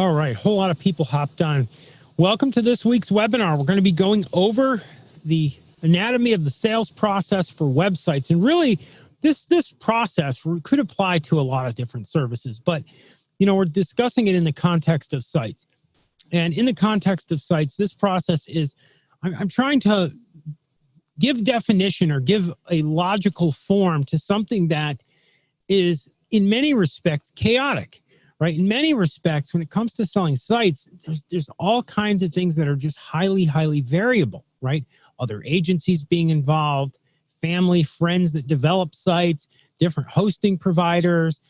All right, whole lot of people hopped on. Welcome to this week's webinar. We're going to be going over the anatomy of the sales process for websites. And really, this process could apply to a lot of different services, but we're discussing it in the context of sites. And in the context of sites, this process is, I'm trying to give definition or give a logical form to something that is in many respects chaotic. Right? In many respects, when it comes to selling sites, there's all kinds of things that are just highly, highly variable, right? Other agencies being involved, family, friends that develop sites, different hosting providers,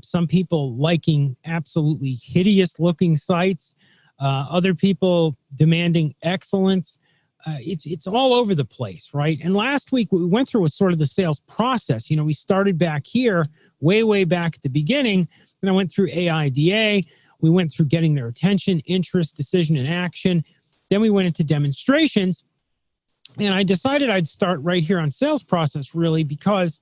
some people liking absolutely hideous looking sites, other people demanding excellence. It's all over the place, right? And last week, what we went through was sort of the sales process. We started back here, way back at the beginning, and I went through AIDA. We went through getting their attention, interest, decision, and action. Then we went into demonstrations, and I decided I'd start right here on sales process, really, because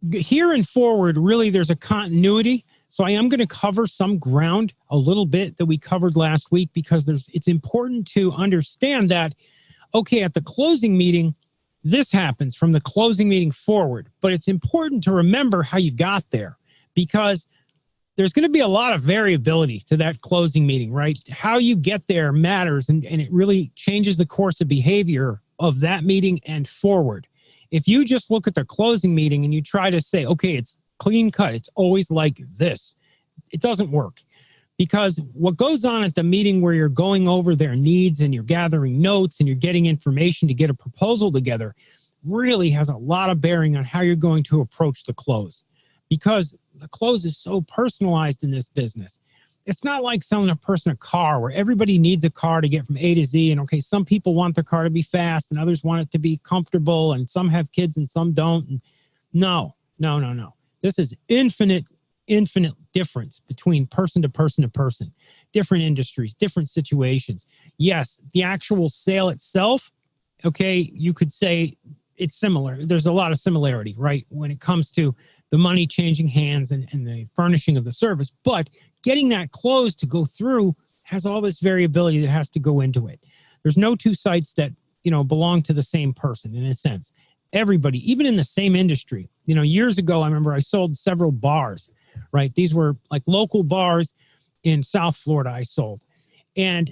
here and forward, really, there's a continuity. So I am going to cover some ground a little bit that we covered last week because it's important to understand that, okay, at the closing meeting, this happens from the closing meeting forward. But it's important to remember how you got there because there's going to be a lot of variability to that closing meeting, right? How you get there matters, and it really changes the course of behavior of that meeting and forward. If you just look at the closing meeting and you try to say, okay, it's clean cut, it's always like this, it doesn't work. Because what goes on at the meeting where you're going over their needs and you're gathering notes and you're getting information to get a proposal together really has a lot of bearing on how you're going to approach the close. Because the close is so personalized in this business. It's not like selling a person a car where everybody needs a car to get from A to Z. And okay, some people want their car to be fast and others want it to be comfortable and some have kids and some don't. And no. This is infinite difference between person to person to person, different industries, different situations. Yes, the actual sale itself, okay, you could say it's similar. There's a lot of similarity, right, when it comes to the money changing hands and the furnishing of the service. But getting that close to go through has all this variability that has to go into it. There's no two sites that, belong to the same person in a sense. Everybody, even in the same industry. Years ago, I remember I sold several bars, right? These were like local bars in South Florida I sold. And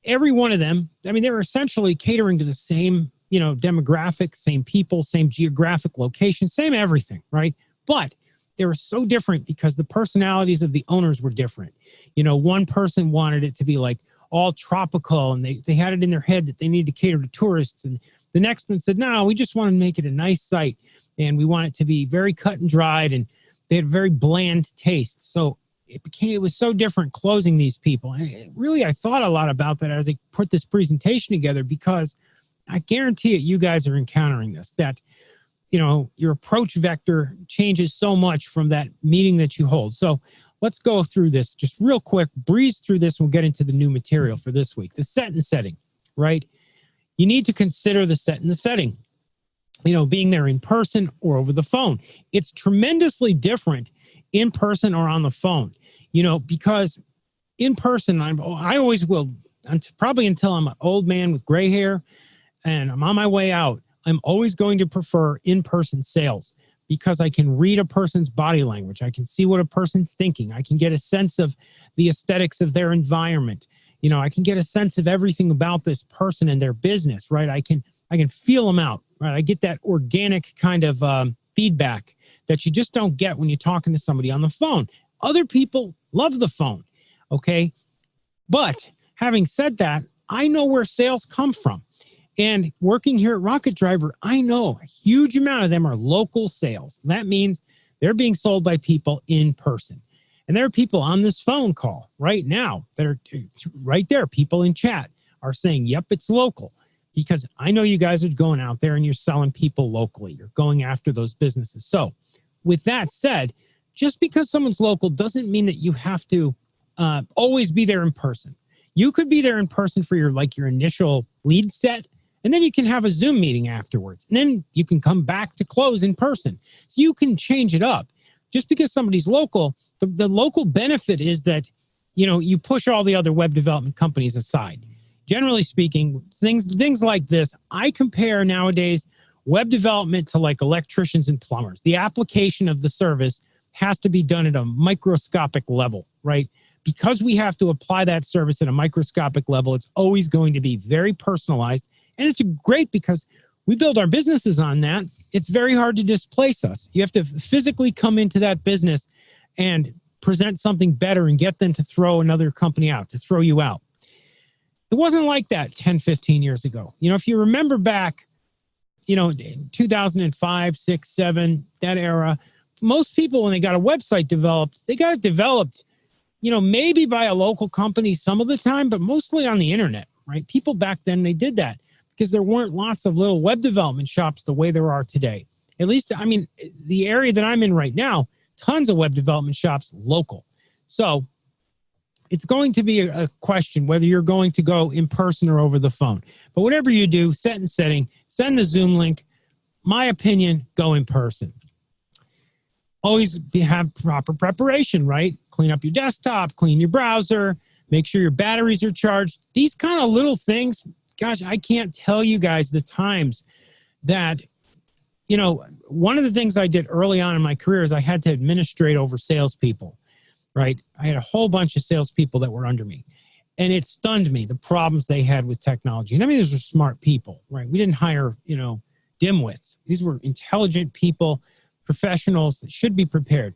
every one of them, they were essentially catering to the same, demographic, same people, same geographic location, same everything, right? But they were so different because the personalities of the owners were different. One person wanted it to be like all tropical and they had it in their head that they needed to cater to tourists. And the next one said, no, we just want to make it a nice site and we want it to be very cut and dried, and they had a very bland taste. So it was so different closing these people. And really, I thought a lot about that as I put this presentation together because I guarantee it, you guys are encountering this, that, your approach vector changes so much from that meeting that you hold. So let's go through this just real quick, breeze through this, and we'll get into the new material for this week. The set and setting, right? You need to consider the set and the setting, being there in person or over the phone. It's tremendously different in person or on the phone, because in person, I always will, probably until I'm an old man with gray hair and I'm on my way out, I'm always going to prefer in-person sales because I can read a person's body language. I can see what a person's thinking. I can get a sense of the aesthetics of their environment. I can get a sense of everything about this person and their business, right? I can feel them out, right? I get that organic kind of feedback that you just don't get when you're talking to somebody on the phone. Other people love the phone, okay? But having said that, I know where sales come from. And working here at Rocket Driver, I know a huge amount of them are local sales. That means they're being sold by people in person. And there are people on this phone call right now that are right there. People in chat are saying, yep, it's local. Because I know you guys are going out there and you're selling people locally. You're going after those businesses. So with that said, just because someone's local doesn't mean that you have to always be there in person. You could be there in person for your initial lead set, and then you can have a Zoom meeting afterwards. And then you can come back to close in person. So you can change it up. Just because somebody's local, the local benefit is that you push all the other web development companies aside. Generally speaking, things like this, I compare nowadays web development to like electricians and plumbers. The application of the service has to be done at a microscopic level, right? Because we have to apply that service at a microscopic level, it's always going to be very personalized. And it's great because we build our businesses on that. It's very hard to displace us. You have to physically come into that business and present something better and get them to throw another company out, to throw you out. It wasn't like that 10, 15 years ago. If you remember back, 2005, 6, 7, that era, most people, when they got a website developed, they got it developed, maybe by a local company some of the time, but mostly on the internet, right? People back then, they did that because there weren't lots of little web development shops the way there are today. At least, the area that I'm in right now, tons of web development shops local. So it's going to be a question whether you're going to go in person or over the phone. But whatever you do, set and setting, send the Zoom link. My opinion, go in person. Always have proper preparation, right? Clean up your desktop, clean your browser, make sure your batteries are charged. These kind of little things, gosh, I can't tell you guys the times that, one of the things I did early on in my career is I had to administrate over salespeople, right? I had a whole bunch of salespeople that were under me. And it stunned me, the problems they had with technology. And these were smart people, right? We didn't hire, dimwits. These were intelligent people, professionals that should be prepared.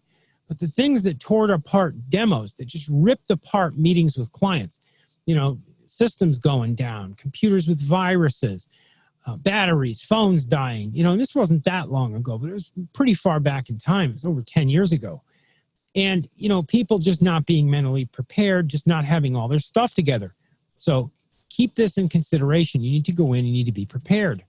But the things that tore apart demos, that just ripped apart meetings with clients, systems going down, computers with viruses, batteries, phones dying. And this wasn't that long ago, but it was pretty far back in time. It was over 10 years ago. And, people just not being mentally prepared, just not having all their stuff together. So keep this in consideration. You need to go in, you need to be prepared.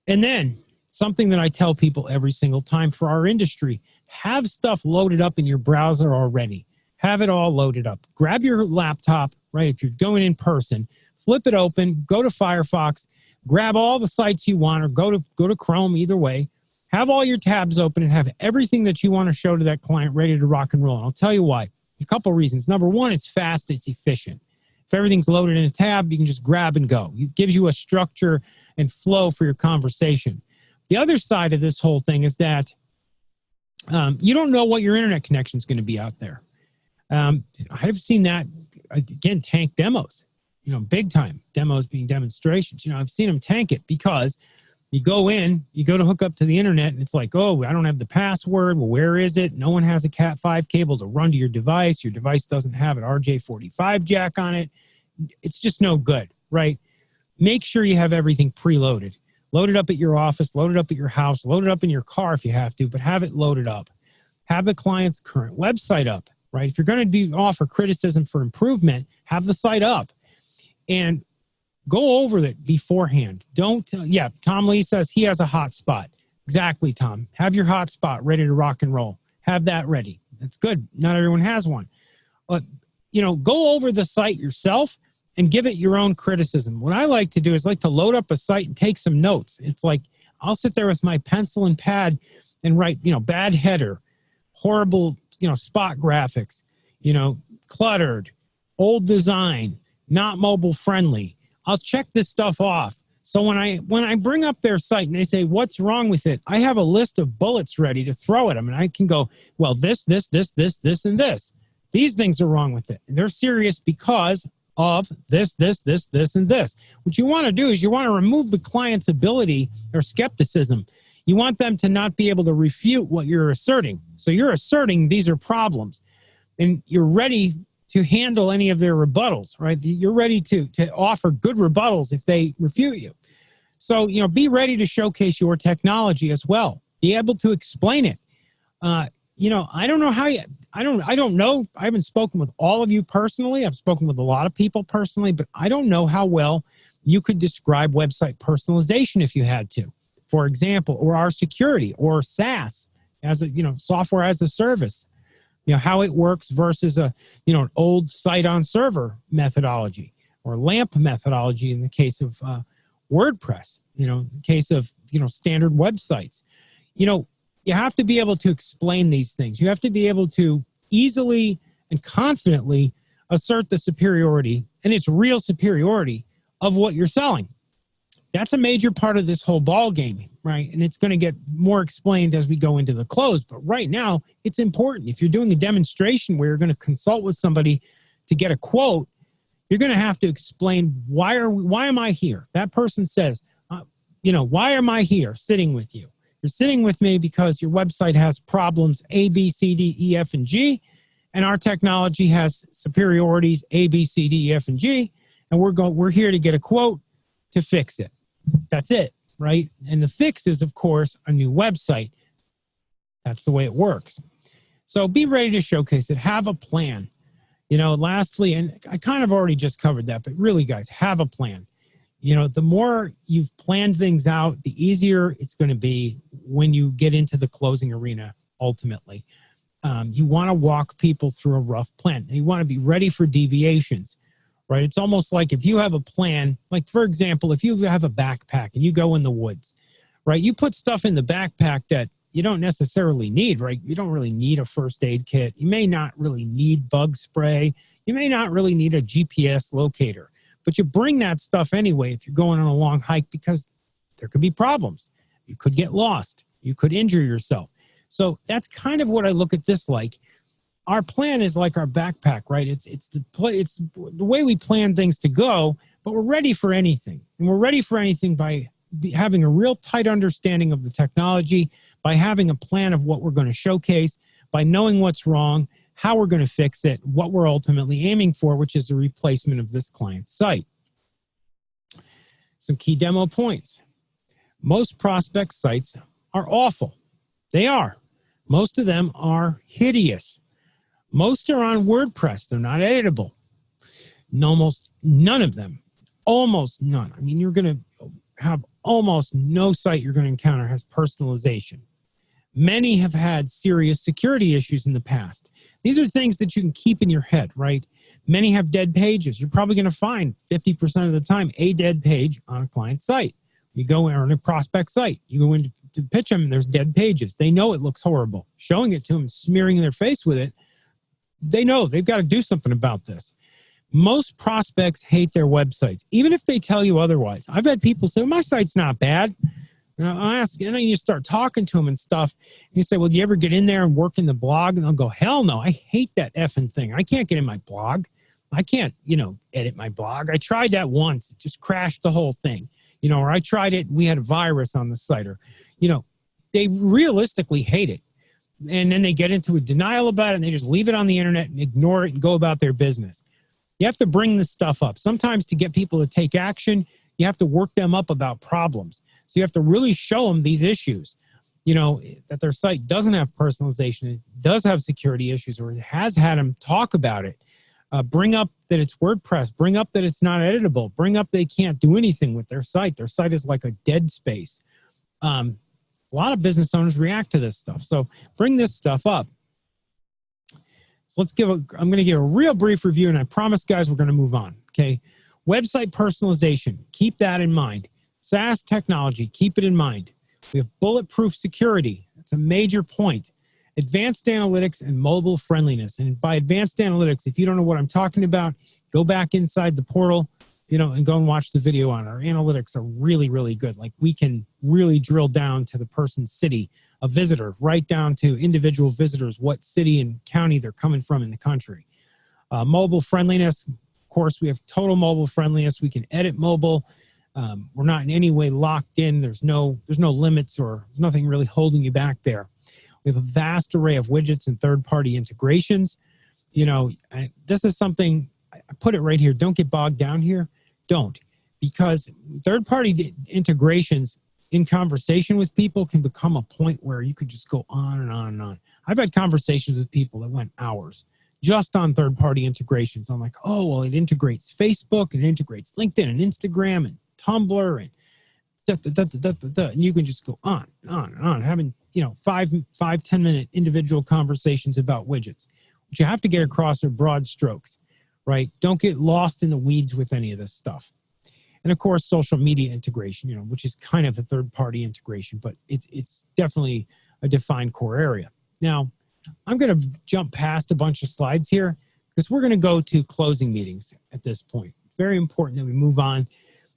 And then something that I tell people every single time for our industry, have stuff loaded up in your browser already. Have it all loaded up. Grab your laptop, right? If you're going in person, flip it open, go to Firefox, grab all the sites you want, or go to Chrome, either way. Have all your tabs open and have everything that you want to show to that client ready to rock and roll. And I'll tell you why. A couple of reasons. Number one, it's fast, it's efficient. If everything's loaded in a tab, you can just grab and go. It gives you a structure and flow for your conversation. The other side of this whole thing is that you don't know what your internet connection is going to be out there. I've seen that, again, tank demos, big time demos being demonstrations. I've seen them tank it because you go to hook up to the internet and it's like, oh, I don't have the password. Well, where is it? No one has a Cat5 cable to run to your device. Your device doesn't have an RJ45 jack on it. It's just no good, right? Make sure you have everything preloaded. Load it up at your office, load it up at your house, load it up in your car if you have to, but have it loaded up. Have the client's current website up, right? If you're going to offer criticism for improvement, have the site up and go over it beforehand. Tom Lee says he has a hotspot. Exactly, Tom. Have your hotspot ready to rock and roll. Have that ready. That's good. Not everyone has one. But, go over the site yourself and give it your own criticism. What I like to do is to load up a site and take some notes. It's like I'll sit there with my pencil and pad and write, bad header, horrible, spot graphics, cluttered, old design, not mobile friendly. I'll check this stuff off. So when I bring up their site and they say, what's wrong with it? I have a list of bullets ready to throw at them. And I can go, well, this, and this. These things are wrong with it. And they're serious because of this, and this. What you want to do is you want to remove the client's ability or skepticism. You want them to not be able to refute what you're asserting. So you're asserting these are problems. And you're ready to handle any of their rebuttals, right? You're ready to offer good rebuttals if they refute you. So, be ready to showcase your technology as well. Be able to explain it. I don't know I don't know. I haven't spoken with all of you personally. I've spoken with a lot of people personally, but I don't know how well you could describe website personalization if you had to, for example, or our security or SaaS as a, software as a service. How it works versus an old site on server methodology or LAMP methodology in the case of WordPress, in the case of, standard websites. You have to be able to explain these things. You have to be able to easily and confidently assert the superiority, and it's real superiority of what you're selling. That's a major part of this whole ball game, right? And it's going to get more explained as we go into the close. But right now, it's important. If you're doing a demonstration where you're going to consult with somebody to get a quote, you're going to have to explain, why am I here? That person says, why am I here sitting with you? You're sitting with me because your website has problems A, B, C, D, E, F, and G, and our technology has superiorities A, B, C, D, E, F, and G, and we're here to get a quote to fix it. That's it, right? And the fix is, of course, a new website. That's the way it works. So be ready to showcase it. Have a plan. Lastly, and I kind of already just covered that, but really, guys, have a plan. The more you've planned things out, the easier it's going to be when you get into the closing arena, ultimately. You want to walk people through a rough plan. And you want to be ready for deviations, right? It's almost like if you have a plan, like, for example, if you have a backpack and you go in the woods, right? You put stuff in the backpack that you don't necessarily need, right? You don't really need a first aid kit. You may not really need bug spray. You may not really need a GPS locator, but you bring that stuff anyway if you're going on a long hike, because there could be problems. You could get lost. You could injure yourself. So that's kind of what I look at this like. Our plan is like our backpack, right? It's the way we plan things to go, but we're ready for anything. And we're ready for anything by having a real tight understanding of the technology, by having a plan of what we're going to showcase, by knowing what's wrong, how we're going to fix it, what we're ultimately aiming for, which is a replacement of this client's site. Some key demo points. Most prospect sites are awful. They are. Most of them are hideous. Most are on WordPress. They're not editable. Almost none of them, almost none. I mean, you're going to have almost no site you're going to encounter has personalization. Many have had serious security issues in the past. These are things that you can keep in your head, right? Many have dead pages. You're probably going to find 50% of the time a dead page on a client site. You go on a prospect site, you go in to pitch them, and there's dead pages. They know it looks horrible. Showing it to them, smearing their face with it, they know they've got to do something about this. Most prospects hate their websites, even if they tell you otherwise. I've had people say, my site's not bad. I ask, and then you start talking to them and stuff, and you say, well, do you ever get in there and work in the blog? And they'll go, hell no, I hate that effing thing. I can't get in my blog. I can't, edit my blog. I tried that once. It just crashed the whole thing. Or I tried it and we had a virus on the site. Or, they realistically hate it. And then they get into a denial about it, and they just leave it on the internet and ignore it and go about their business. You have to bring this stuff up. Sometimes to get people to take action, you have to work them up about problems. So you have to really show them these issues, that their site doesn't have personalization, it does have security issues, or it has had them talk about it. Bring up that it's WordPress. Bring up that it's not editable. Bring up they can't do anything with their site. Their site is like a dead space. A lot of business owners react to this stuff. So bring this stuff up. So I'm going to give a real brief review, and I promise, guys, we're going to move on, okay? Website personalization, keep that in mind. SaaS technology, keep it in mind. We have bulletproof security. That's a major point. Advanced analytics and mobile friendliness. And by advanced analytics, if you don't know what I'm talking about, go back inside the portal, and go and watch the video on it. Our analytics are really, really good. Like, we can really drill down to the person's city, a visitor, right down to individual visitors, what city and county they're coming from in the country. Mobile friendliness, of course, we have total mobile friendliness. We can edit mobile. We're not in any way locked in. There's no limits, or there's nothing really holding you back there. We have a vast array of widgets and third-party integrations. This is something, I put it right here. Don't get bogged down here. Don't. Because third-party integrations in conversation with people can become a point where you could just go on and on and on. I've had conversations with people that went hours just on third-party integrations. I'm like, oh, well, it integrates Facebook, and it integrates LinkedIn and Instagram and Tumblr and and you can just go on and on and on, having 5-10 minute individual conversations about widgets. What you have to get across are broad strokes, right? Don't get lost in the weeds with any of this stuff. And of course, social media integration, which is kind of a third-party integration, but it's definitely a defined core area. Now, I'm going to jump past a bunch of slides here because we're going to go to closing meetings at this point. Very important that we move on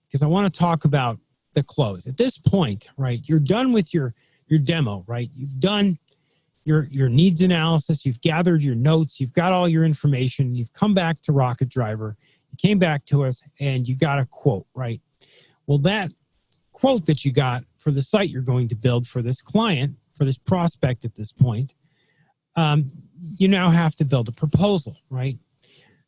because I want to talk about the close. At this point, right, you're done with your demo, right? You've done your needs analysis, you've gathered your notes, you've got all your information, you've come back to Rocket Driver, you came back to us, and you got a quote, right? Well, that quote that you got for the site you're going to build for this client, for this prospect at this point, you now have to build a proposal, right?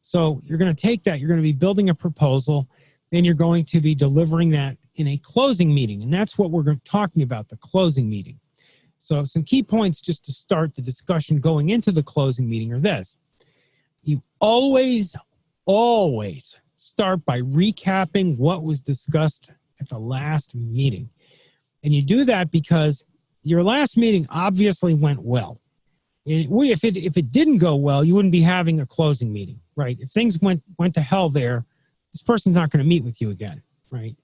So you're going to take that, you're going to be building a proposal, and you're going to be delivering that in a closing meeting. And that's what we're talking about, the closing meeting. So some key points just to start the discussion going into the closing meeting are this. You always start by recapping what was discussed at the last meeting. And you do that because your last meeting obviously went well. And if it didn't go well, you wouldn't be having a closing meeting, right? If things went to hell there, this person's not going to meet with you again, right?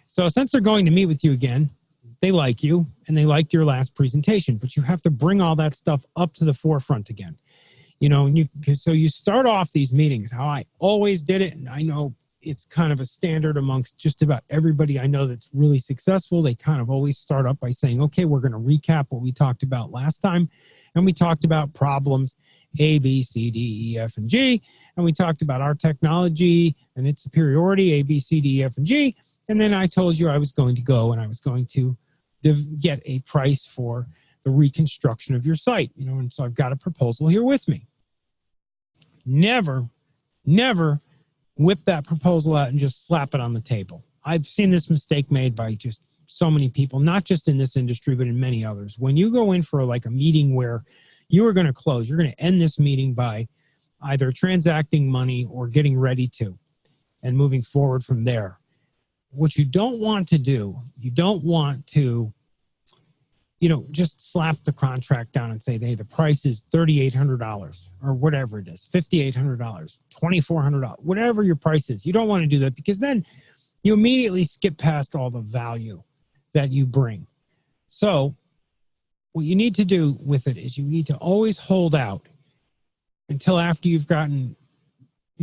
So since they're going to meet with you again, they like you and they liked your last presentation, but you have to bring all that stuff up to the forefront again. You know, so you start off these meetings, how I always did it, and I know it's kind of a standard amongst just about everybody I know that's really successful. They kind of always start up by saying, okay, we're going to recap what we talked about last time. And we talked about problems A, B, C, D, E, F, and G. And we talked about our technology and its superiority, A, B, C, D, E, F, and G. And then I told you I was going to go and I was going to get a price for the reconstruction of your site. You know, and so I've got a proposal here with me. Never whip that proposal out and just slap it on the table. I've seen this mistake made by just so many people, not just in this industry, but in many others. When you go in for like a meeting where you are going to close, you're going to end this meeting by either transacting money or getting ready to and moving forward from there. What you don't want to do, you don't want to, you know, just slap the contract down and say, hey, the price is $3,800 or whatever it is, $5,800, $2,400, whatever your price is. You don't want to do that because then you immediately skip past all the value that you bring. So what you need to do with it is you need to always hold out until after you've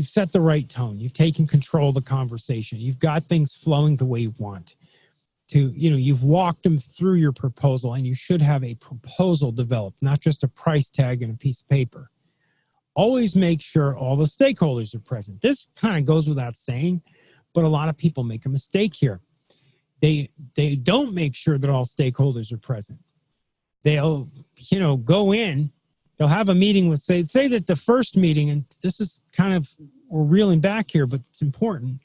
set the right tone. You've taken control of the conversation. You've got things flowing the way you want to, you know, you've walked them through your proposal, and you should have a proposal developed, not just a price tag and a piece of paper. Always make sure all the stakeholders are present. This kind of goes without saying, but a lot of people make a mistake here. They don't make sure that all stakeholders are present. They'll, you know, go in, they'll have a meeting with, say that the first meeting, and this is kind of, we're reeling back here, but it's important.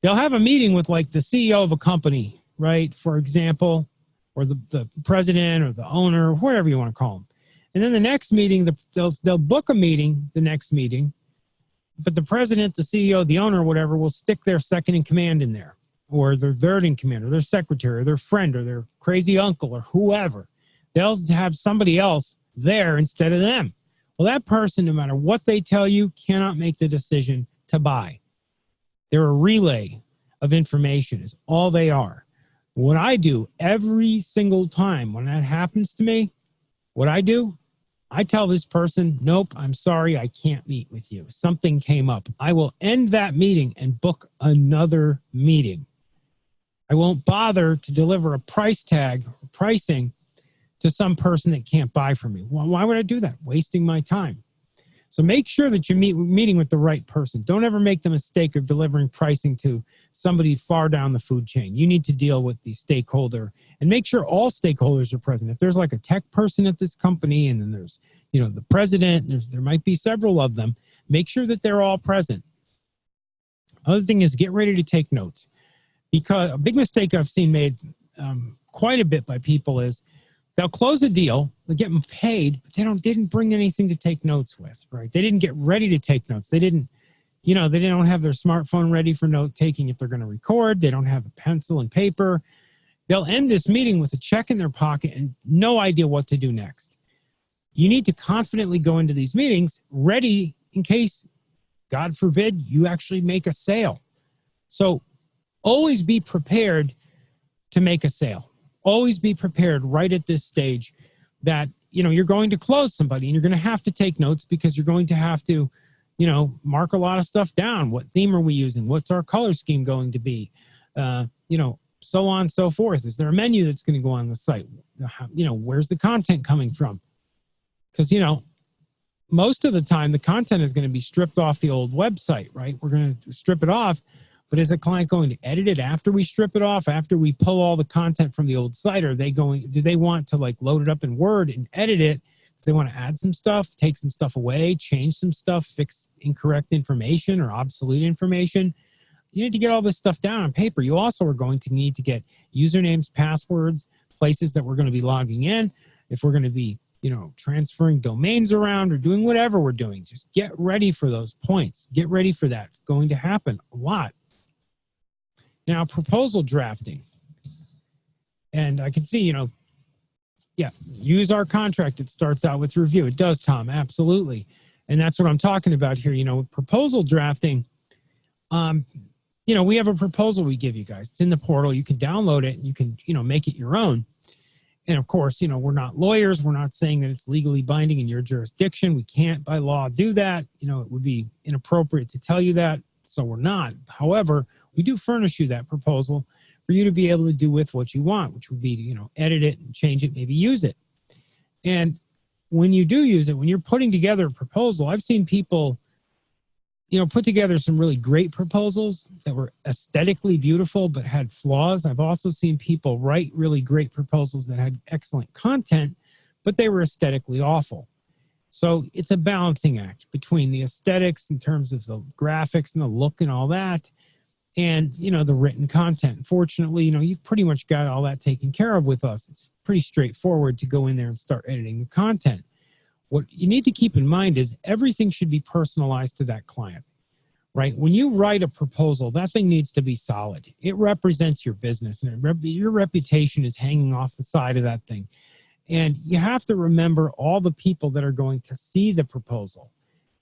They'll have a meeting with like the CEO of a company, right? For example, or the president or the owner, or whatever you want to call them. And then the next meeting, they'll book a meeting, the next meeting, but the president, the CEO, the owner, or whatever, will stick their second in command in there, or their third in command, or their secretary, or their friend, or their crazy uncle, or whoever. They'll have somebody else there instead of them. Well, that person, no matter what they tell you, cannot make the decision to buy. They're a relay of information is all they are. What I do every single time when that happens to me, what I do, I tell this person, nope, I'm sorry, I can't meet with you. Something came up. I will end that meeting and book another meeting. I won't bother to deliver a price tag or pricing to some person that can't buy from me. Why would I do that? Wasting my time. So make sure that you're meeting with the right person. Don't ever make the mistake of delivering pricing to somebody far down the food chain. You need to deal with the stakeholder and make sure all stakeholders are present. If there's like a tech person at this company and then there's, you know, the president, there might be several of them, make sure that they're all present. Other thing is get ready to take notes, because a big mistake I've seen made quite a bit by people is they'll close a deal, they'll get them paid, but they didn't bring anything to take notes with, right? They didn't get ready to take notes. They don't have their smartphone ready for note taking if they're going to record. They don't have a pencil and paper. They'll end this meeting with a check in their pocket and no idea what to do next. You need to confidently go into these meetings ready in case, God forbid, you actually make a sale. So always be prepared to make a sale. Always be prepared right at this stage that you're going to close somebody and you're going to have to take notes because you're going to have to, mark a lot of stuff down. What theme are we using? What's our color scheme going to be? So on and so forth. Is there a menu that's going to go on the site? Where's the content coming from? Because, most of the time the content is going to be stripped off the old website, right? We're going to strip it off. But is the client going to edit it after we strip it off, after we pull all the content from the old site? Do they want to like load it up in Word and edit it? Do they want to add some stuff, take some stuff away, change some stuff, fix incorrect information or obsolete information? You need to get all this stuff down on paper. You also are going to need to get usernames, passwords, places that we're going to be logging in. If we're going to be, transferring domains around or doing whatever we're doing, just get ready for those points. Get ready for that. It's going to happen a lot. Now, proposal drafting. And I can see, use our contract. It starts out with review. It does, Tom, absolutely. And that's what I'm talking about here. Proposal drafting, we have a proposal we give you guys. It's in the portal. You can download it and you can, make it your own. And of course, we're not lawyers. We're not saying that it's legally binding in your jurisdiction. We can't by law do that. It would be inappropriate to tell you that. So we're not. However, we do furnish you that proposal for you to be able to do with what you want, which would be to, edit it and change it, maybe use it. And when you do use it, when you're putting together a proposal, I've seen people, put together some really great proposals that were aesthetically beautiful but had flaws. I've also seen people write really great proposals that had excellent content, but they were aesthetically awful. So it's a balancing act between the aesthetics in terms of the graphics and the look and all that, and, the written content. Fortunately, you've pretty much got all that taken care of with us. It's pretty straightforward to go in there and start editing the content. What you need to keep in mind is everything should be personalized to that client, right? When you write a proposal, that thing needs to be solid. It represents your business, and your reputation is hanging off the side of that thing. And you have to remember all the people that are going to see the proposal,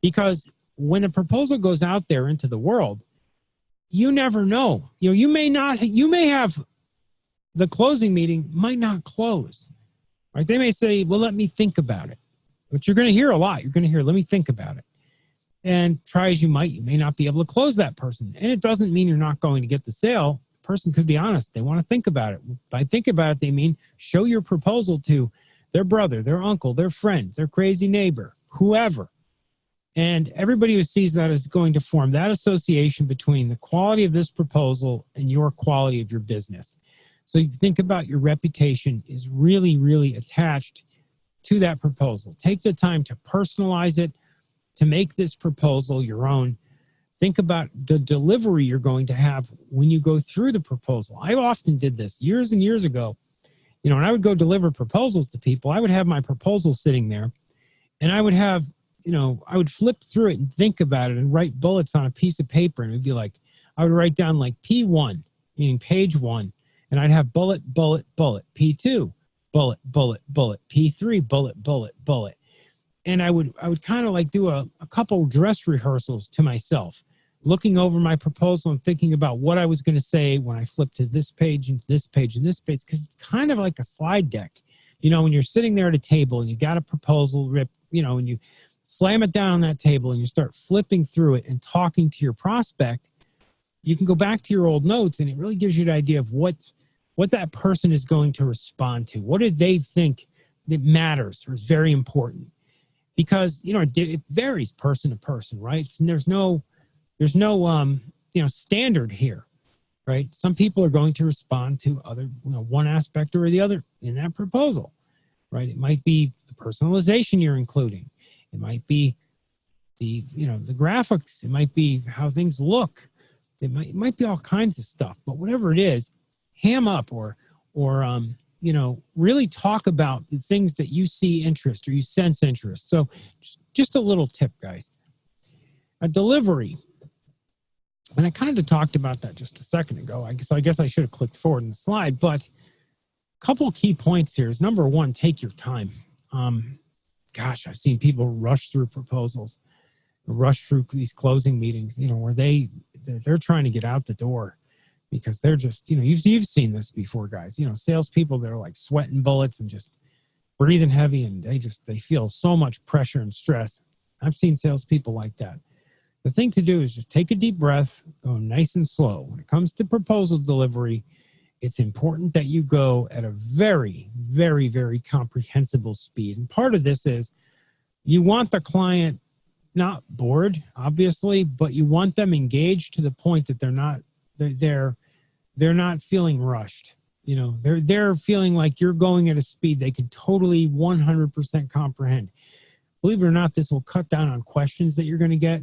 because when the proposal goes out there into the world, you never know. You may have the closing meeting might not close, right? They may say, well, let me think about it. But you're going to hear a lot. You're going to hear, let me think about it. And try as you might, you may not be able to close that person. And it doesn't mean you're not going to get the sale. The person could be honest. They want to think about it. By think about it, they mean show your proposal to their brother, their uncle, their friend, their crazy neighbor, whoever. And everybody who sees that is going to form that association between the quality of this proposal and your quality of your business. So you think about your reputation is really, really attached to that proposal. Take the time to personalize it, to make this proposal your own. Think about the delivery you're going to have when you go through the proposal. I often did this years and years ago. When I would go deliver proposals to people, I would have my proposal sitting there, and I would have, I would flip through it and think about it and write bullets on a piece of paper. And it would be like, I would write down like P1, meaning page 1, and I'd have bullet, bullet, bullet, P2, bullet, bullet, bullet, P3, bullet, bullet, bullet. And I would kind of like do a couple dress rehearsals to myself, looking over my proposal and thinking about what I was going to say when I flipped to this page and this page and this page, because it's kind of like a slide deck. When you're sitting there at a table and you got a proposal, and you slam it down on that table and you start flipping through it and talking to your prospect, you can go back to your old notes, and it really gives you an idea of what that person is going to respond to. What do they think that matters or is very important? Because, it varies person to person, right? And there's no standard here, right? Some people are going to respond to other, one aspect or the other in that proposal, right? It might be the personalization you're including. It might be the graphics. It might be how things look. It might be all kinds of stuff, but whatever it is, ham up or really talk about the things that you see interest or you sense interest. So just a little tip, guys. A delivery. And I kind of talked about that just a second ago. I guess I should have clicked forward in the slide, but a couple of key points here is number one, take your time. I've seen people rush through proposals, rush through these closing meetings, where they're trying to get out the door because they're just, you've seen this before, guys. Salespeople, they're like sweating bullets and just breathing heavy, and they feel so much pressure and stress. I've seen salespeople like that. The thing to do is just take a deep breath, go nice and slow. When it comes to proposal delivery, it's important that you go at a very, very, very comprehensible speed. And part of this is you want the client not bored, obviously, but you want them engaged to the point that they're not feeling rushed. You know, they're feeling like you're going at a speed they can totally 100% comprehend. Believe it or not, this will cut down on questions that you're going to get.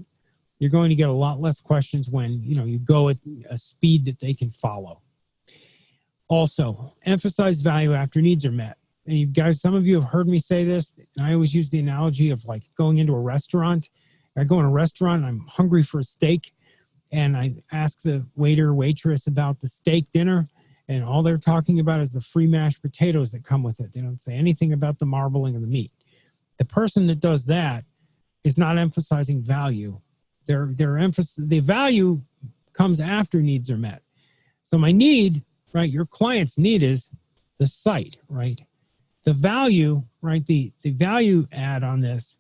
You're going to get a lot less questions when, you know, you go at a speed that they can follow. Also, emphasize value after needs are met. And you guys, some of you have heard me say this, and I always use the analogy of like going into a restaurant. I go in a restaurant, and I'm hungry for a steak, and I ask the waiter or waitress about the steak dinner, and all they're talking about is the free mashed potatoes that come with it. They don't say anything about the marbling of the meat. The person that does that is not emphasizing value. The value comes after needs are met. So my need, right, your client's need is the site, right? The value, right, the value add on this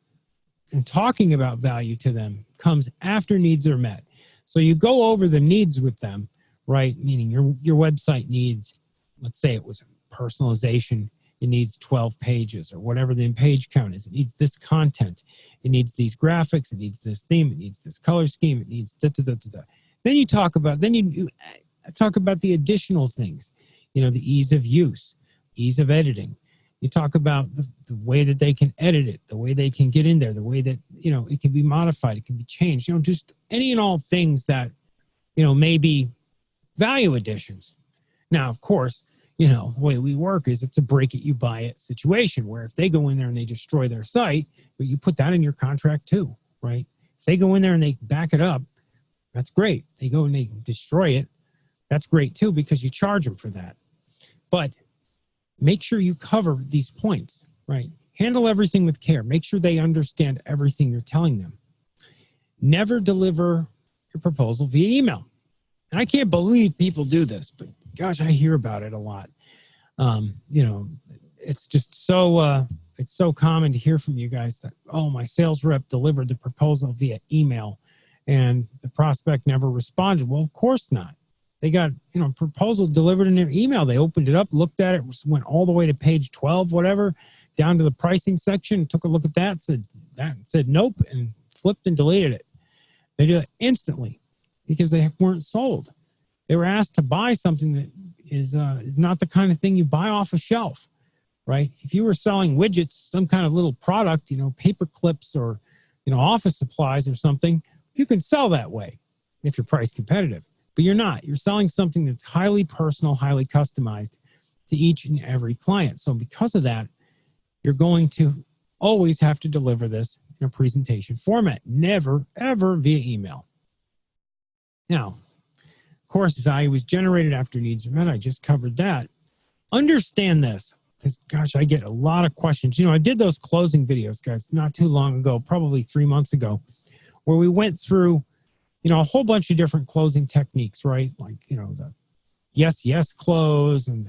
and talking about value to them comes after needs are met. So you go over the needs with them, right? Meaning your website needs, let's say it was personalization, it needs 12 pages or whatever the page count is. It needs this content. It needs these graphics. It needs this theme. It needs this color scheme. It needs da, da, da, da, da. Then you talk about the additional things, you know, the ease of use, ease of editing. You talk about the way that they can edit it, the way they can get in there, the way that, you know, it can be modified, it can be changed, you know, just any and all things that, you know, may be value additions. Now, of course, you know, the way we work is it's a break it, you buy it situation where if they go in there and they destroy their site, but you put that in your contract too, right? If they go in there and they back it up, that's great. They go and they destroy it, that's great too, because you charge them for that. But make sure you cover these points, right? Handle everything with care. Make sure they understand everything you're telling them. Never deliver your proposal via email. And I can't believe people do this, but gosh, I hear about it a lot. You know, it's just so, it's so common to hear from you guys that, oh, my sales rep delivered the proposal via email and the prospect never responded. Well, of course not. They got, you know, proposal delivered in their email. They opened it up, looked at it, went all the way to page 12, whatever, down to the pricing section, took a look at that, said nope, and flipped and deleted it. They do it instantly because they weren't sold. They were asked to buy something that is not the kind of thing you buy off a shelf, right? If you were selling widgets, some kind of little product, you know, paper clips or, you know, office supplies or something, you can sell that way if you're price competitive. But you're not. You're selling something that's highly personal, highly customized to each and every client. So because of that, you're going to always have to deliver this in a presentation format, never, ever via email. Now, of course, value is generated after needs are met. I just covered that. Understand this, because, gosh, I get a lot of questions. You know, I did those closing videos, guys, not too long ago, probably 3 months ago, where we went through, you know, a whole bunch of different closing techniques, right? Like, you know, the yes close and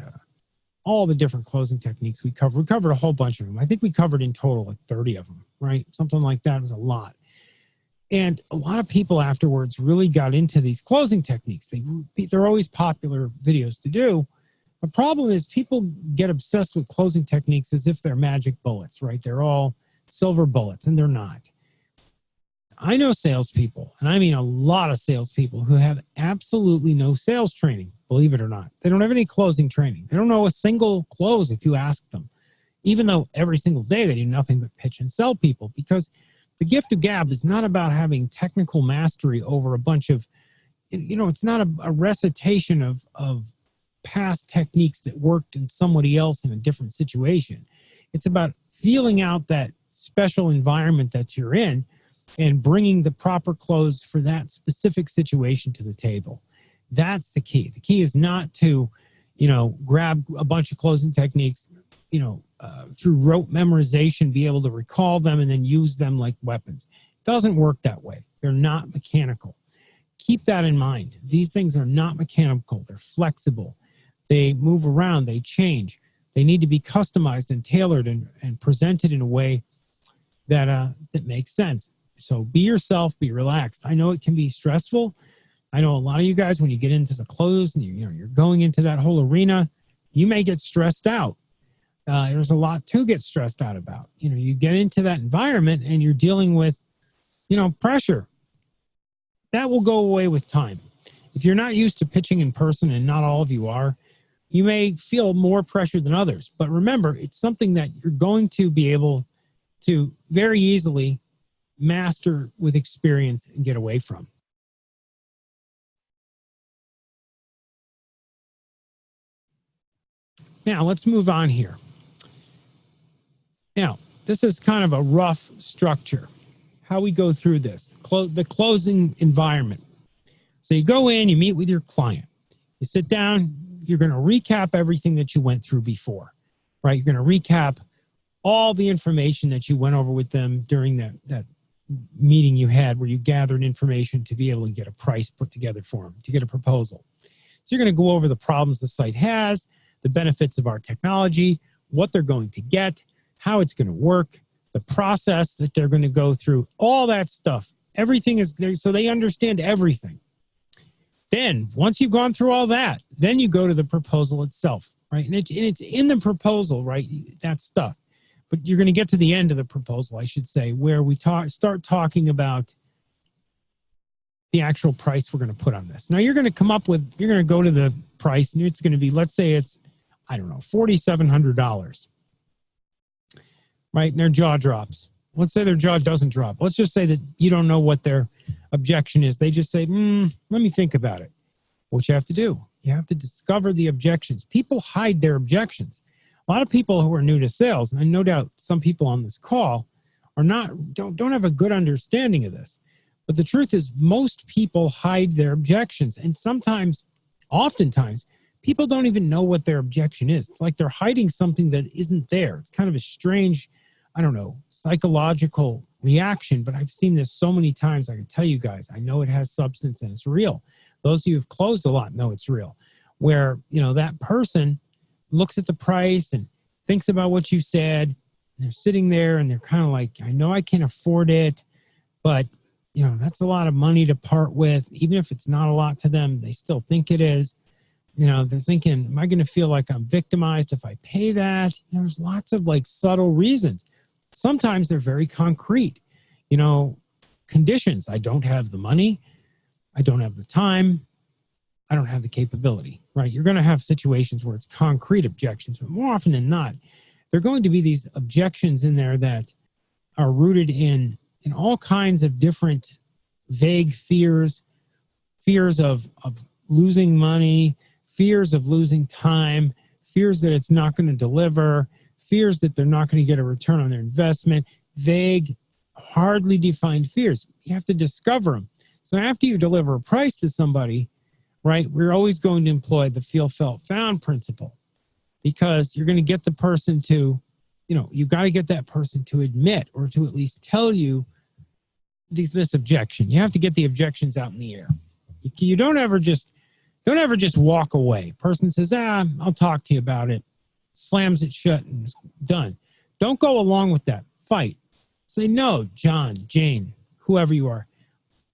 all the different closing techniques we covered. We covered a whole bunch of them. I think we covered in total like 30 of them, right? Something like that. It was a lot. And a lot of people afterwards really got into these closing techniques. They're always popular videos to do. The problem is people get obsessed with closing techniques as if they're magic bullets, right? They're all silver bullets, and they're not. I know salespeople, and I mean a lot of salespeople who have absolutely no sales training, believe it or not. They don't have any closing training. They don't know a single close if you ask them, even though every single day they do nothing but pitch and sell people, because the gift of gab is not about having technical mastery over a bunch of, you know, it's not a recitation of past techniques that worked in somebody else in a different situation. It's about feeling out that special environment that you're in and bringing the proper close for that specific situation to the table. That's the key. The key is not to, you know, grab a bunch of closing techniques, you know, through rote memorization, be able to recall them and then use them like weapons. It doesn't work that way. They're not mechanical. Keep that in mind. These things are not mechanical. They're flexible. They move around. They change. They need to be customized and tailored and presented in a way that makes sense. So be yourself, be relaxed. I know it can be stressful. I know a lot of you guys, when you get into the close and you're going into that whole arena, you may get stressed out. There's a lot to get stressed out about. You get into that environment and you're dealing with, pressure. That will go away with time. If you're not used to pitching in person, and not all of you are, you may feel more pressure than others. But remember, it's something that you're going to be able to very easily master with experience and get away from. Now, let's move on here. Now, this is kind of a rough structure, how we go through this, the closing environment. So you go in, you meet with your client. You sit down, you're going to recap everything that you went through before, right? You're going to recap all the information that you went over with them during that meeting you had where you gathered information to be able to get a price put together for them, to get a proposal. So you're going to go over the problems the site has, the benefits of our technology, what they're going to get, how it's going to work, the process that they're going to go through, all that stuff. Everything is there so they understand everything. Then, once you've gone through all that, then you go to the proposal itself, right? And it's in the proposal, right, that stuff. But you're going to get to the end of the proposal, I should say, where we start talking about the actual price we're going to put on this. Now, you're going to go to the price, and it's going to be, let's say it's, I don't know, $4,700, right? And their jaw drops. Let's say their jaw doesn't drop. Let's just say that you don't know what their objection is. They just say, let me think about it. What you have to do, you have to discover the objections. People hide their objections. A lot of people who are new to sales, and no doubt some people on this call don't have a good understanding of this. But the truth is most people hide their objections. And oftentimes, people don't even know what their objection is. It's like they're hiding something that isn't there. It's kind of a strange, psychological reaction, but I've seen this so many times. I can tell you guys, I know it has substance and it's real. Those of you who've closed a lot know it's real. Where, that person looks at the price and thinks about what you said. And they're sitting there and they're kind of like, I know I can't afford it, but that's a lot of money to part with. Even if it's not a lot to them, they still think it is. They're thinking, am I going to feel like I'm victimized if I pay that? There's lots of subtle reasons. Sometimes they're very concrete, conditions. I don't have the money. I don't have the time. I don't have the capability, right? You're going to have situations where it's concrete objections, but more often than not, there are going to be these objections in there that are rooted in all kinds of different vague fears of losing money, fears of losing time, fears that it's not going to deliver, fears that they're not going to get a return on their investment, vague, hardly defined fears. You have to discover them. So after you deliver a price to somebody, right, we're always going to employ the feel, felt, found principle, because you're going to get the person to, you've got to get that person to admit or to at least tell you this objection. You have to get the objections out in the air. You don't ever just walk away. Person says, I'll talk to you about it, slams it shut and it's done. Don't go along with that. Fight. Say, no, John, Jane, whoever you are,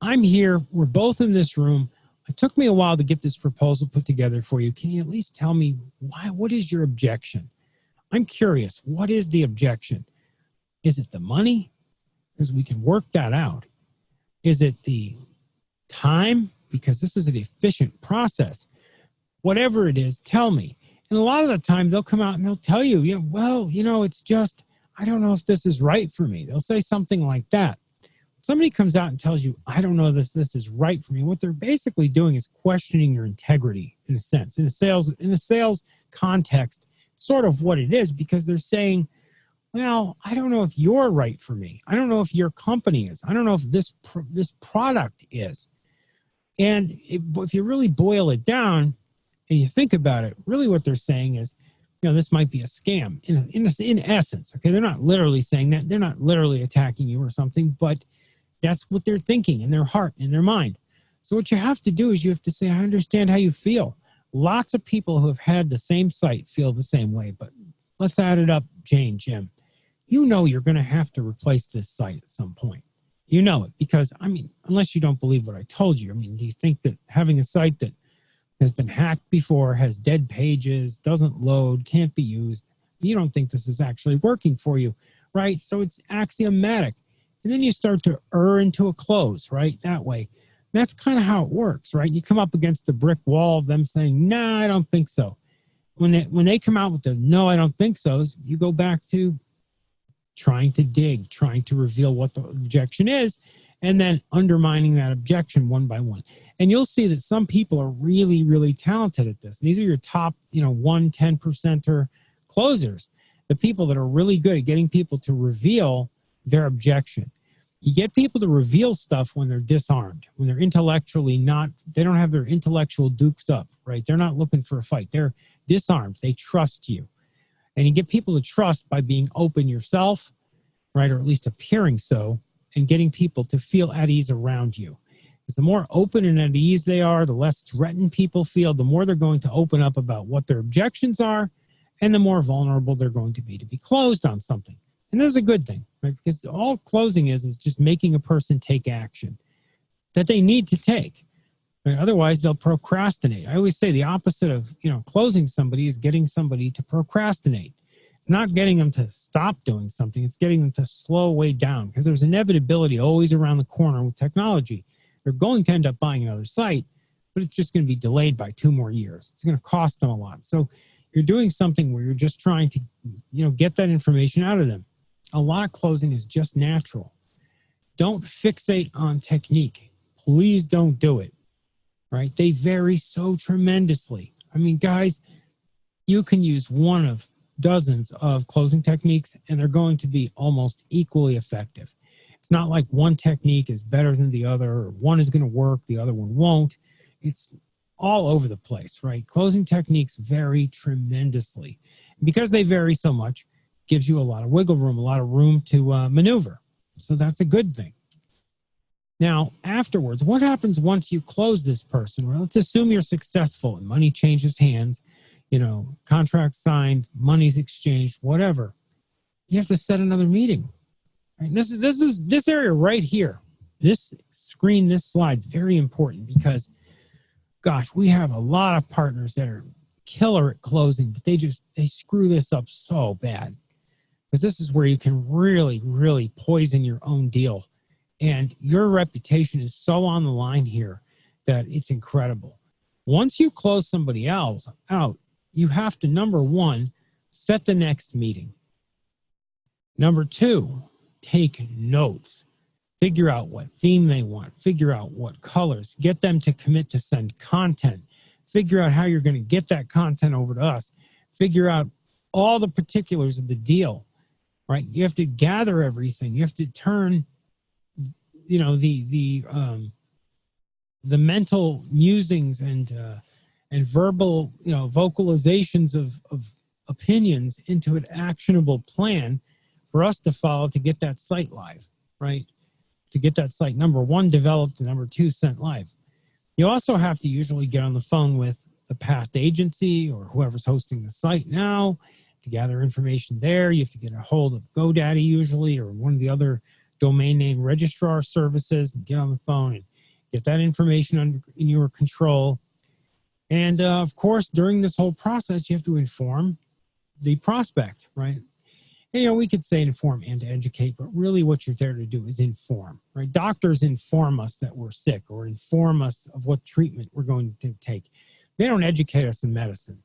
I'm here. We're both in this room. It took me a while to get this proposal put together for you. Can you at least tell me what is your objection? I'm curious. What is the objection? Is it the money? Because we can work that out. Is it the time? Because this is an efficient process. Whatever it is, tell me. And a lot of the time they'll come out and they'll tell you, it's just, I don't know if this is right for me. They'll say something like that. Somebody comes out and tells you, I don't know if this is right for me. What they're basically doing is questioning your integrity in a sense. In a sales context, sort of what it is, because they're saying, well, I don't know if you're right for me. I don't know if your company is. I don't know if this product is. And if you really boil it down and you think about it, really what they're saying is, this might be a scam in essence. Okay, they're not literally saying that. They're not literally attacking you or something, but that's what they're thinking in their heart, in their mind. So what you have to do is you have to say, I understand how you feel. Lots of people who have had the same site feel the same way, but let's add it up, Jane, Jim. You know you're going to have to replace this site at some point. You know it because, I mean, unless you don't believe what I told you, I mean, do you think that having a site that has been hacked before, has dead pages, doesn't load, can't be used, you don't think this is actually working for you, right? So it's axiomatic. And then you start to err into a close, right? That way. That's kind of how it works, right? You come up against a brick wall of them saying, nah, I don't think so. When they come out with the no, I don't think so's, you go back to trying to dig, trying to reveal what the objection is, and then undermining that objection one by one. And you'll see that some people are really, really talented at this. And these are your top, 10%er closers, the people that are really good at getting people to reveal their objection. You get people to reveal stuff when they're disarmed, when they're intellectually they don't have their intellectual dukes up, right? They're not looking for a fight. They're disarmed. They trust you. And you get people to trust by being open yourself, right? Or at least appearing so, and getting people to feel at ease around you. Because the more open and at ease they are, the less threatened people feel, the more they're going to open up about what their objections are, and the more vulnerable they're going to be closed on something. And this is a good thing, right? Because all closing is just making a person take action that they need to take. Right? Otherwise, they'll procrastinate. I always say the opposite of, closing somebody is getting somebody to procrastinate. It's not getting them to stop doing something. It's getting them to slow way down because there's inevitability always around the corner with technology. They're going to end up buying another site, but it's just going to be delayed by 2 more years. It's going to cost them a lot. So you're doing something where you're just trying to, get that information out of them. A lot of closing is just natural. Don't fixate on technique. Please don't do it, right? They vary so tremendously. I mean, guys, you can use one of dozens of closing techniques and they're going to be almost equally effective. It's not like one technique is better than the other, or one is going to work, the other one won't. It's all over the place, right? Closing techniques vary tremendously. Because they vary so much, gives you a lot of wiggle room, a lot of room to maneuver. So that's a good thing. Now, afterwards, what happens once you close this person? Well, let's assume you're successful and money changes hands, contracts signed, money's exchanged, whatever. You have to set another meeting. Right? This area right here, this screen, this slide's very important because, gosh, we have a lot of partners that are killer at closing, but they screw this up so bad. Because this is where you can really, really poison your own deal. And your reputation is so on the line here that it's incredible. Once you close somebody else out, you have to, number one, set the next meeting. Number two, take notes. Figure out what theme they want. Figure out what colors. Get them to commit to send content. Figure out how you're going to get that content over to us. Figure out all the particulars of the deal. Right? You have to gather everything. You have to turn, the mental musings and verbal, vocalizations of opinions into an actionable plan for us to follow to get that site live, right? To get that site, number one, developed, and number two, sent live. You also have to usually get on the phone with the past agency or whoever's hosting the site now, to gather information there. You have to get a hold of GoDaddy usually, or one of the other domain name registrar services, and get on the phone and get that information in your control. And of course, during this whole process, you have to inform the prospect, right? And, we could say inform and educate, but really what you're there to do is inform, right? Doctors inform us that we're sick or inform us of what treatment we're going to take. They don't educate us in medicine.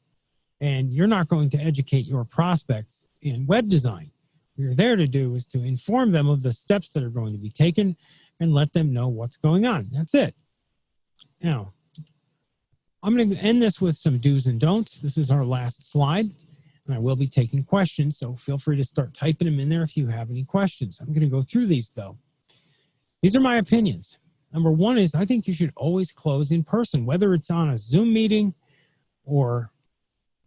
And you're not going to educate your prospects in web design. What you're there to do is to inform them of the steps that are going to be taken and let them know what's going on. That's it. Now, I'm going to end this with some do's and don'ts. This is our last slide, and I will be taking questions, so feel free to start typing them in there if you have any questions. I'm going to go through these, though. These are my opinions. Number one is I think you should always close in person, whether it's on a Zoom meeting or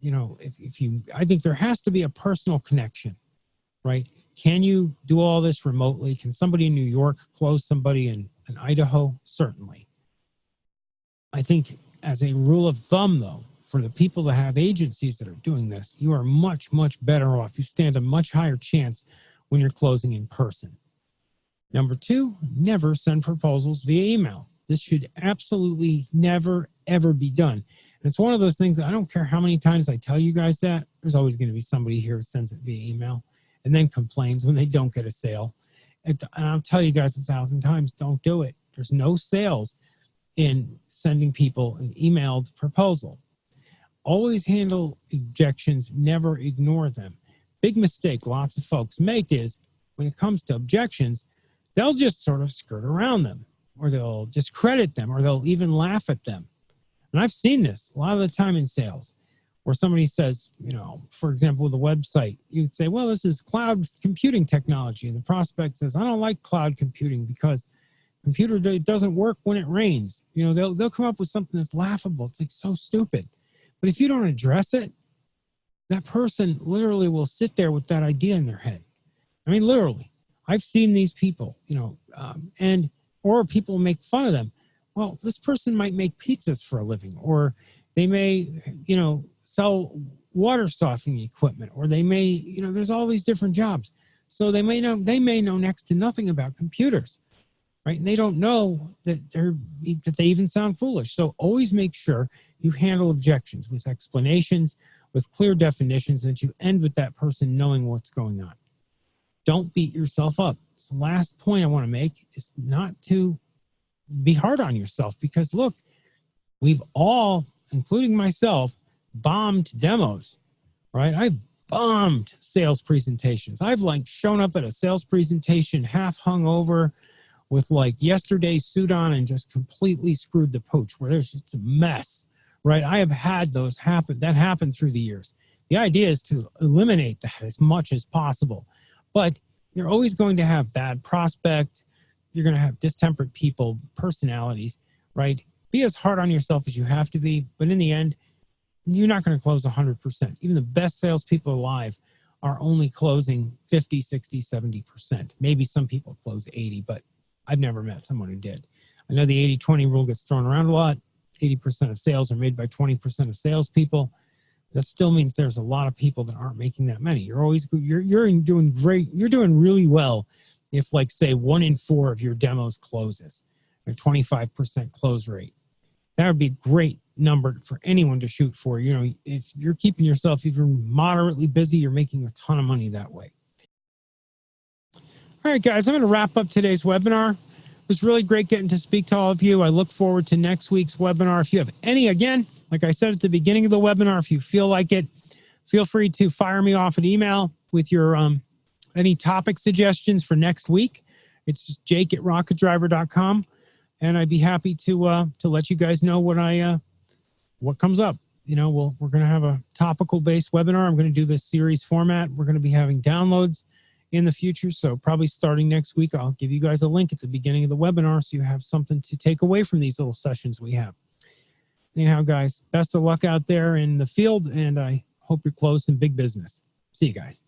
I think there has to be a personal connection, right? Can you do all this remotely? Can somebody in New York close somebody in Idaho? Certainly. I think as a rule of thumb, though, for the people that have agencies that are doing this, you are much, much better off. You stand a much higher chance when you're closing in person. Number two, never send proposals via email. This should absolutely never, ever be done. And it's one of those things, I don't care how many times I tell you guys that, there's always going to be somebody here who sends it via email and then complains when they don't get a sale. And I'll tell you guys 1,000 times, don't do it. There's no sales in sending people an emailed proposal. Always handle objections, never ignore them. Big mistake lots of folks make is when it comes to objections, they'll just sort of skirt around them, or they'll discredit them, or they'll even laugh at them. And I've seen this a lot of the time in sales, where somebody says, you know, for example, with a website, you'd say, well, this is cloud computing technology. And the prospect says, I don't like cloud computing because computer doesn't work when it rains. You know, they'll come up with something that's laughable. It's like so stupid. But if you don't address it, that person literally will sit there with that idea in their head. I mean, literally, I've seen these people, you know, or people make fun of them. Well, this person might make pizzas for a living, or they may, you know, sell water softening equipment, or they may, you know, there's all these different jobs. So they may know next to nothing about computers, right? And they don't know that they even sound foolish. So always make sure you handle objections with explanations, with clear definitions, and that you end with that person knowing what's going on. Don't beat yourself up. So the last point I want to make is not to be hard on yourself, because look, we've all, including myself, bombed demos, right? I've bombed sales presentations. I've like shown up at a sales presentation half hung over with like yesterday's suit on and just completely screwed the pooch, where there's just a mess, right? I have had those happen. That happened through the years. The idea is to eliminate that as much as possible. But you're always going to have bad prospect. You're going to have distempered people, personalities, right? Be as hard on yourself as you have to be. But in the end, you're not going to close 100%. Even the best salespeople alive are only closing 50, 60, 70%. Maybe some people close 80, but I've never met someone who did. I know the 80-20 rule gets thrown around a lot. 80% of sales are made by 20% of salespeople. That still means there's a lot of people that aren't making that many. You're doing great. You're doing really well if, like, say, 1 in 4 of your demos closes, a 25% close rate. That would be a great number for anyone to shoot for. You know, if you're keeping yourself even moderately busy, you're making a ton of money that way. All right, guys, I'm going to wrap up today's webinar. It was really great getting to speak to all of you. I look forward to next week's webinar. If you have any, again, like I said at the beginning of the webinar, if you feel like it, feel free to fire me off an email with your any topic suggestions for next week. It's just jake@rocketdriver.com, and I'd be happy to let you guys know what comes up. You know, we're going to have a topical-based webinar. I'm going to do this series format. We're going to be having downloads in the future. So probably starting next week, I'll give you guys a link at the beginning of the webinar so you have something to take away from these little sessions we have. Anyhow, guys, best of luck out there in the field, and I hope you're close in big business. See you guys.